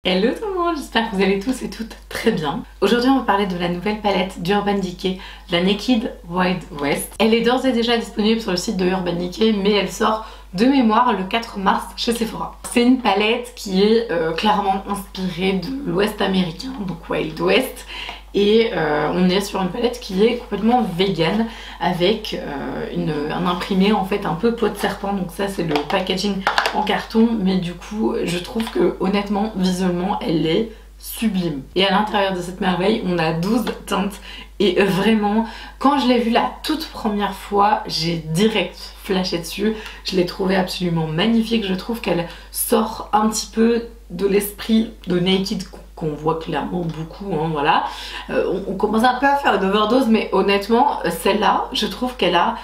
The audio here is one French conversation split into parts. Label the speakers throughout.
Speaker 1: Hello tout le monde, j'espère que vous allez tous et toutes très bien. Aujourd'hui on va parler de la nouvelle palette d'Urban Decay, la Naked Wild West. Elle est d'ores et déjà disponible sur le site de Urban Decay, mais elle sort de mémoire le 4 mars chez Sephora. C'est une palette qui est clairement inspirée de l'Ouest américain, donc Wild West. Et on est sur une palette qui est complètement vegan avec un imprimé en fait un peu peau de serpent. Donc ça c'est le packaging en carton, mais du coup je trouve que honnêtement visuellement elle est sublime. Et à l'intérieur de cette merveille on a 12 teintes et vraiment quand je l'ai vue la toute première fois j'ai direct flashé dessus. Je l'ai trouvée absolument magnifique. Je trouve qu'elle sort un petit peu de l'esprit de Naked qu'on voit clairement beaucoup, hein, voilà. On commence un peu à faire une overdose, mais honnêtement, celle-là, je trouve qu'elle a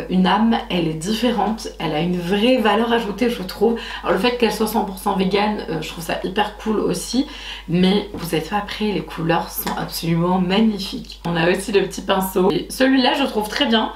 Speaker 1: une âme, elle est différente, elle a une vraie valeur ajoutée, je trouve. Alors le fait qu'elle soit 100% vegan, je trouve ça hyper cool aussi, mais vous êtes pas prêts, les couleurs sont absolument magnifiques. On a aussi le petit pinceau. Celui-là, je trouve très bien.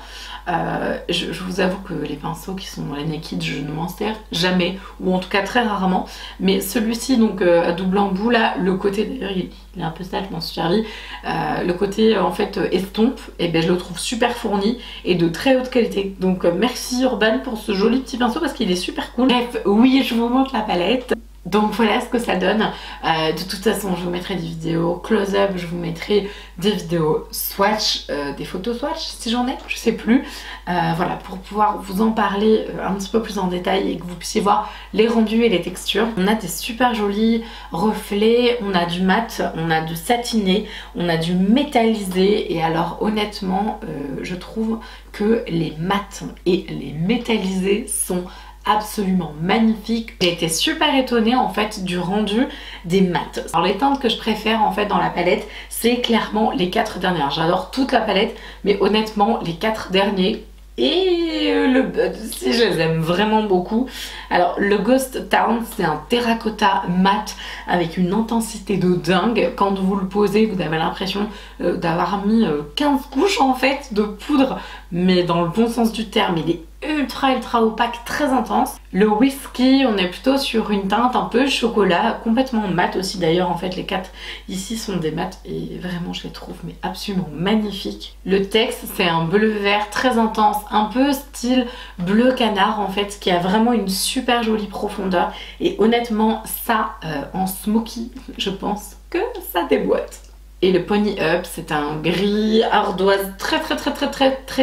Speaker 1: Je vous avoue que les pinceaux qui sont dans les Naked, je ne m'en sers jamais, ou en tout cas très rarement. Mais celui-ci, donc à double embout, là, le côté, d'ailleurs il est un peu sale, je m'en suis servi. Le côté en fait estompe, et ben je le trouve super fourni et de très haute qualité. Donc merci Urban pour ce joli petit pinceau parce qu'il est super cool. Bref, oui, je vous montre la palette. Donc voilà ce que ça donne. De toute façon je vous mettrai des vidéos close-up, je vous mettrai des vidéos swatch, des photos swatch si j'en ai, je sais plus. Voilà, pour pouvoir vous en parler un petit peu plus en détail et que vous puissiez voir les rendus et les textures. On a des super jolis reflets, on a du mat, on a du satiné, on a du métallisé. Et alors honnêtement je trouve que les mats et les métallisés sont absolument magnifique. J'ai été super étonnée en fait du rendu des mats. Alors les teintes que je préfère en fait dans la palette, c'est clairement les 4 dernières. J'adore toute la palette, mais honnêtement les 4 derniers et le Bud si je les aime vraiment beaucoup. Alors le Ghost Town, c'est un terracotta mat avec une intensité de dingue. Quand vous le posez, vous avez l'impression d'avoir mis 15 couches en fait de poudre, mais dans le bon sens du terme. Il est ultra opaque, très intense. Le whisky, on est plutôt sur une teinte un peu chocolat, complètement mat aussi. D'ailleurs en fait les 4 ici sont des mats et vraiment je les trouve mais absolument magnifiques. Le texte, c'est un bleu vert très intense, un peu style bleu canard en fait, qui a vraiment une super jolie profondeur. Et honnêtement ça en smoky, je pense que ça déboîte. Et le Pony Up, c'est un gris ardoise très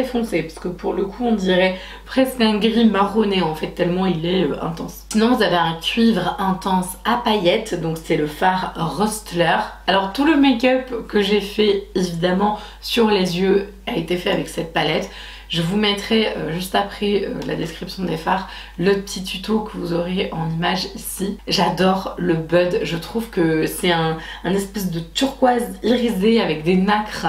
Speaker 1: foncé, parce que pour le coup on dirait presque un gris marronné en fait, tellement il est intense. Sinon vous avez un cuivre intense à paillettes, donc c'est le fard Rustler. Alors tout le make-up que j'ai fait évidemment sur les yeux a été fait avec cette palette. Je vous mettrai juste après la description des fards le petit tuto que vous aurez en image ici. J'adore le Bud, je trouve que c'est un espèce de turquoise irisé avec des nacres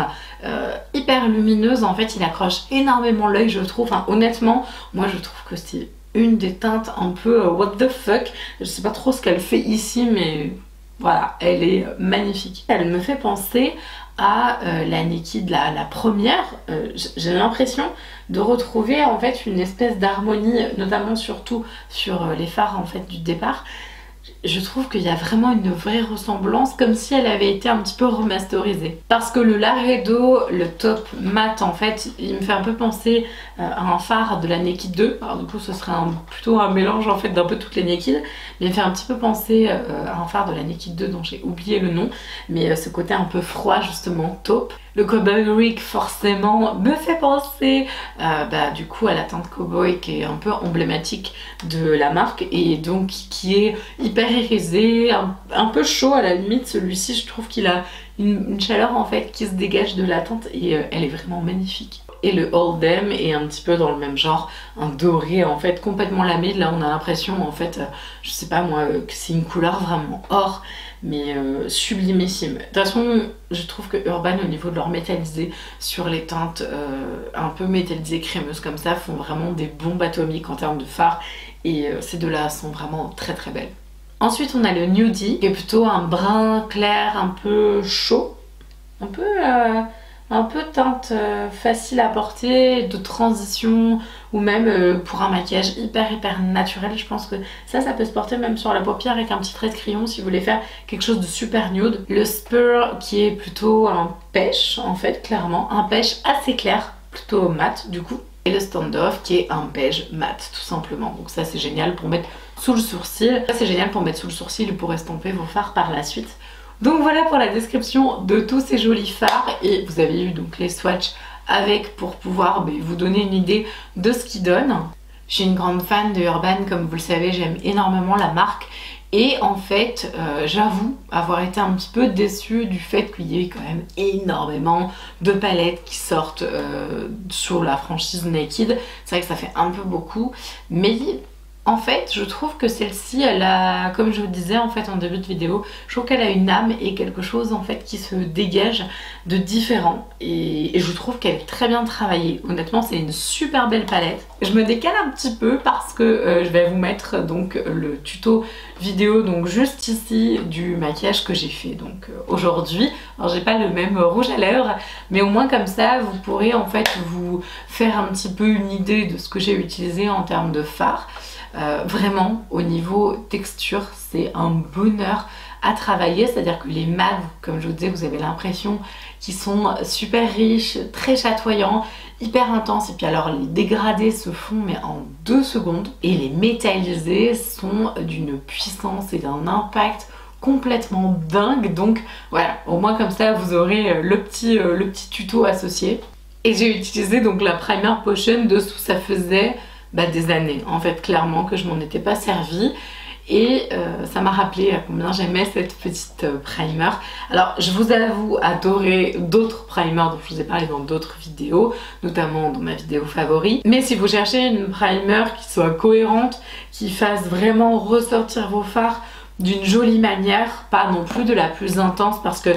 Speaker 1: hyper lumineuses. En fait il accroche énormément l'œil je trouve. Enfin, honnêtement moi je trouve que c'est une des teintes un peu what the fuck. Je sais pas trop ce qu'elle fait ici mais voilà, elle est magnifique. Elle me fait penser à la Naked, la première. J'ai l'impression de retrouver en fait une espèce d'harmonie, notamment surtout sur les fards en fait du départ. Je trouve qu'il y a vraiment une vraie ressemblance, comme si elle avait été un petit peu remasterisée. Parce que le Laredo, le top mat en fait, il me fait un peu penser à un fard de la Naked 2. Alors du coup ce serait plutôt un mélange en fait d'un peu toutes les Naked. Mais il me fait un petit peu penser à un fard de la Naked 2 dont j'ai oublié le nom. Mais ce côté un peu froid justement, taupe. Le Cowboy Rick forcément me fait penser du coup à la teinte Cowboy qui est un peu emblématique de la marque et donc qui est hyper irisé, un peu chaud à la limite. Celui-ci je trouve qu'il a une chaleur en fait qui se dégage de la teinte et elle est vraiment magnifique. Et le Oldham est un petit peu dans le même genre, un doré en fait complètement lamé. Là on a l'impression en fait, je sais pas moi, que c'est une couleur vraiment or, mais sublimissime. De toute façon je trouve que Urban au niveau de leur métallisé sur les teintes un peu métallisées crémeuses comme ça font vraiment des bombes atomiques en termes de fard et ces deux là sont vraiment très belles. Ensuite on a le Nudie qui est plutôt un brun clair un peu chaud, un un peu teinte facile à porter, de transition, ou même pour un maquillage hyper naturel. Je pense que ça peut se porter même sur la paupière avec un petit trait de crayon si vous voulez faire quelque chose de super nude. Le Spur qui est plutôt un pêche en fait, clairement, un pêche assez clair, plutôt mat du coup. Et le Standoff qui est un beige mat tout simplement. Donc ça c'est génial pour mettre sous le sourcil. Ça c'est génial pour mettre sous le sourcil ou pour estomper vos fards par la suite. Donc voilà pour la description de tous ces jolis fards. Et vous avez eu donc les swatchs avec pour pouvoir vous donner une idée de ce qu'ils donnent. Je suis une grande fan de Urban, comme vous le savez, j'aime énormément la marque. Et en fait, j'avoue avoir été un petit peu déçue du fait qu'il y ait quand même énormément de palettes qui sortent sur la franchise Naked. C'est vrai que ça fait un peu beaucoup, mais en fait, je trouve que celle-ci, elle a, comme je vous disais en fait en début de vidéo, je trouve qu'elle a une âme et quelque chose en fait qui se dégage de différent. Et je trouve qu'elle est très bien travaillée. Honnêtement, c'est une super belle palette. Je me décale un petit peu parce que je vais vous mettre donc le tuto vidéo donc juste ici du maquillage que j'ai fait donc aujourd'hui. Alors j'ai pas le même rouge à lèvres, mais au moins comme ça vous pourrez en fait vous faire un petit peu une idée de ce que j'ai utilisé en termes de fard. Vraiment au niveau texture c'est un bonheur à travailler, c'est à dire que les mats, comme je vous disais, vous avez l'impression qu'ils sont super riches, très chatoyants, hyper intenses, et puis alors les dégradés se font mais en 2 secondes et les métallisés sont d'une puissance et d'un impact complètement dingue. Donc voilà, au moins comme ça vous aurez le petit tuto associé. Et j'ai utilisé donc la Primer Potion dessous, ça faisait des années en fait clairement que je m'en étais pas servie. Et ça m'a rappelé à combien j'aimais cette petite primer. Alors je vous avoue adorer d'autres primers dont je vous ai parlé dans d'autres vidéos, notamment dans ma vidéo favori. Mais si vous cherchez une primer qui soit cohérente, qui fasse vraiment ressortir vos fards d'une jolie manière, pas non plus de la plus intense, parce que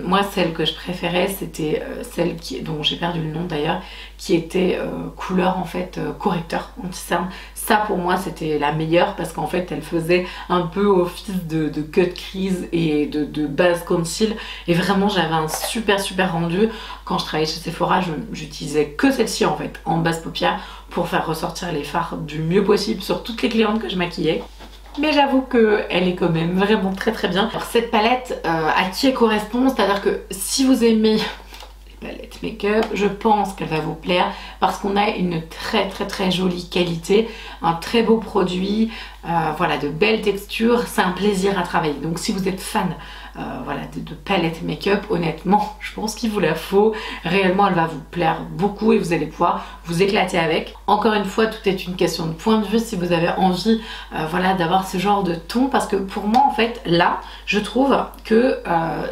Speaker 1: moi celle que je préférais c'était celle dont j'ai perdu le nom d'ailleurs, qui était couleur en fait correcteur anti-cerne. Ça pour moi c'était la meilleure parce qu'en fait elle faisait un peu office de cut crease et de base conceal, et vraiment j'avais un super rendu. Quand je travaillais chez Sephora j'utilisais que celle-ci en fait en base paupière pour faire ressortir les fards du mieux possible sur toutes les clientes que je maquillais. Mais j'avoue qu'elle est quand même vraiment très bien. Alors cette palette, à qui elle correspond, c'est-à-dire que si vous aimez les palettes make-up, je pense qu'elle va vous plaire parce qu'on a une très jolie qualité, un très beau produit, voilà, de belles textures, c'est un plaisir à travailler. Donc si vous êtes fan voilà, de palette make-up, honnêtement je pense qu'il vous la faut. Réellement elle va vous plaire beaucoup et vous allez pouvoir vous éclater avec. Encore une fois, tout est une question de point de vue si vous avez envie voilà, d'avoir ce genre de ton, parce que pour moi en fait là je trouve que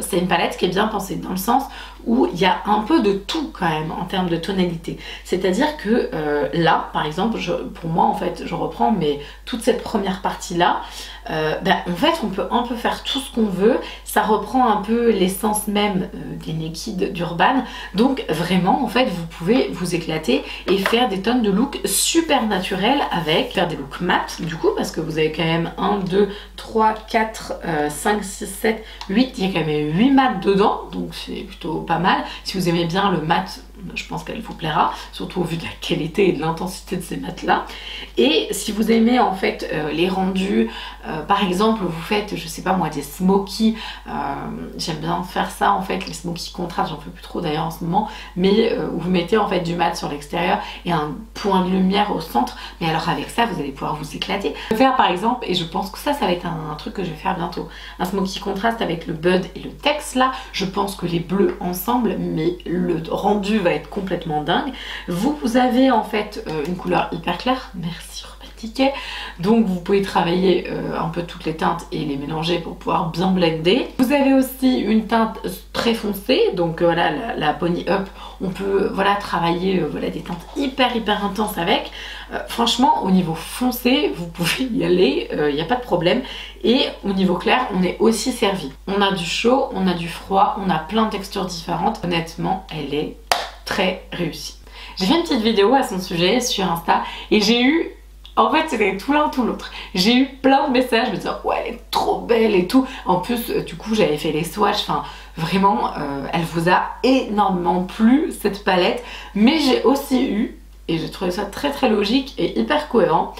Speaker 1: c'est une palette qui est bien pensée dans le sens où il y a un peu de tout quand même en termes de tonalité. C'est à dire que là par exemple pour moi en fait je reprends mais toute cette première partie là, en fait on peut un peu faire tout ce qu'on veut, ça reprend un peu l'essence même des Naked d'Urban, donc vraiment en fait vous pouvez vous éclater et faire des tonnes de looks super naturels avec, faire des looks mat du coup, parce que vous avez quand même 1, 2, 3, 4, 5, 6, 7, 8, il y a quand même 8 mats dedans, donc c'est plutôt pas mal. Si vous aimez bien le mat, je pense qu'elle vous plaira, surtout au vu de la qualité et de l'intensité de ces mats là. Et si vous aimez en fait les rendus, par exemple vous faites, je sais pas moi, des smoky, j'aime bien faire ça en fait, les smoky contrastes, j'en fais plus trop d'ailleurs en ce moment, mais où vous mettez en fait du mat sur l'extérieur et un point de lumière au centre, mais alors avec ça vous allez pouvoir vous éclater. Je vais faire par exemple, et je pense que ça va être un truc que je vais faire bientôt, un smoky contraste avec le Bud et le Tex là. Je pense que les bleus ensemble, mais le rendu va être complètement dingue. Vous avez en fait une couleur hyper claire, merci Urban Decay, donc vous pouvez travailler un peu toutes les teintes et les mélanger pour pouvoir bien blender. Vous avez aussi une teinte très foncée, donc voilà la Pony Up, on peut voilà travailler voilà, des teintes hyper intenses avec. Franchement au niveau foncé vous pouvez y aller, il n'y a pas de problème. Et au niveau clair on est aussi servi. On a du chaud, on a du froid, on a plein de textures différentes. Honnêtement elle est très réussie. J'ai fait une petite vidéo à son sujet sur Insta et j'ai eu En fait, c'était tout l'un tout l'autre. J'ai eu plein de messages me disant ouais, elle est trop belle et tout. En plus, du coup, j'avais fait les swatchs. Enfin, vraiment, elle vous a énormément plu cette palette. Mais j'ai aussi eu, et j'ai trouvé ça très très logique et hyper cohérent,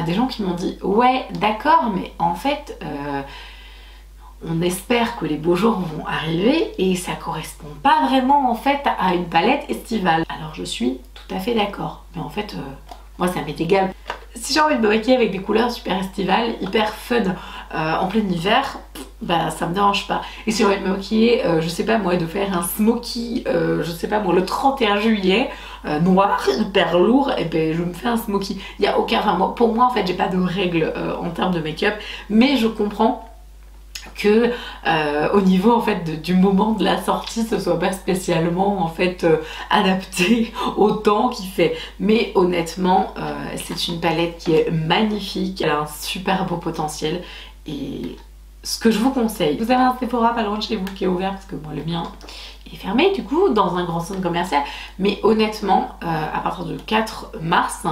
Speaker 1: des gens qui m'ont dit ouais, d'accord, mais en fait, on espère que les beaux jours vont arriver et ça correspond pas vraiment en fait à une palette estivale. Alors je suis tout à fait d'accord, mais en fait, moi ça m'est égal. Si j'ai envie de me maquiller avec des couleurs super estivales, hyper fun en plein hiver, bah ça me dérange pas. Et si j'ai envie de me maquiller, je sais pas moi, de faire un smoky, je sais pas moi, le 31 juillet, noir, hyper lourd, et ben je me fais un smoky. Il y a aucun, enfin moi, pour moi en fait j'ai pas de règles en termes de make-up, mais je comprends que au niveau en fait du moment de la sortie, ce soit pas spécialement en fait adapté au temps qu'il fait. Mais honnêtement, c'est une palette qui est magnifique, elle a un super beau potentiel et ce que je vous conseille, vous avez un Sephora pas loin de chez vous qui est ouvert parce que moi le mien est fermé du coup dans un grand centre commercial, mais honnêtement à partir du 4 mars,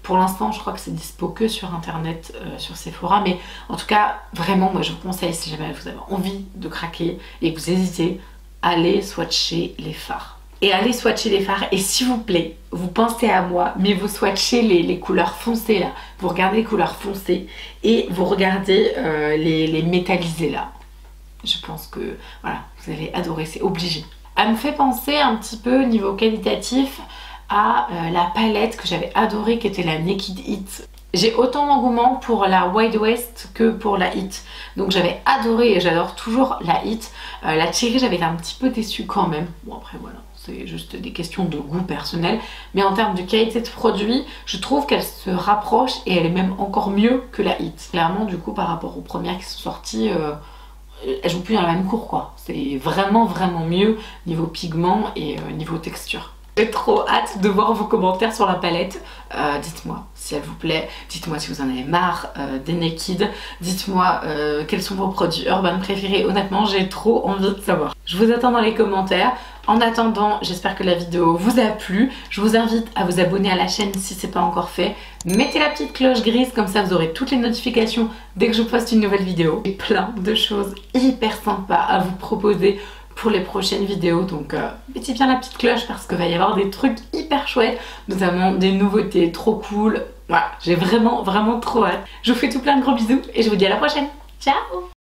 Speaker 1: pour l'instant, je crois que c'est dispo que sur internet, sur Sephora, mais en tout cas, vraiment, moi je vous conseille, si jamais vous avez envie de craquer et que vous hésitez, allez swatcher les fards. Et allez swatcher les fards, et s'il vous plaît, vous pensez à moi, mais vous swatchez les couleurs foncées là. Vous regardez les couleurs foncées et vous regardez les métallisés là. Je pense que, voilà, vous allez adorer, c'est obligé. Elle me fait penser un petit peu, niveau qualitatif, à la palette que j'avais adorée qui était la Naked Heat. J'ai autant d'engouement pour la Wide West que pour la Heat. Donc j'avais adoré et j'adore toujours la Heat. La Cherry, j'avais été un petit peu déçue quand même. Bon après voilà, c'est juste des questions de goût personnel. Mais en termes de qualité de produit, je trouve qu'elle se rapproche et elle est même encore mieux que la Heat. Clairement du coup par rapport aux premières qui sont sorties, elles jouent plus dans la même cour quoi. C'est vraiment vraiment mieux niveau pigment et niveau texture. J'ai trop hâte de voir vos commentaires sur la palette. Dites-moi si elle vous plaît, dites-moi si vous en avez marre des Naked, dites-moi quels sont vos produits urbains préférés. Honnêtement, j'ai trop envie de savoir. Je vous attends dans les commentaires. En attendant, j'espère que la vidéo vous a plu. Je vous invite à vous abonner à la chaîne si ce n'est pas encore fait. Mettez la petite cloche grise, comme ça vous aurez toutes les notifications dès que je poste une nouvelle vidéo. Et plein de choses hyper sympas à vous proposer pour les prochaines vidéos, donc mettez bien la petite cloche parce qu'il va y avoir des trucs hyper chouettes, notamment des nouveautés trop cool. Voilà, j'ai vraiment trop hâte. Je vous fais tout plein de gros bisous et je vous dis à la prochaine. Ciao!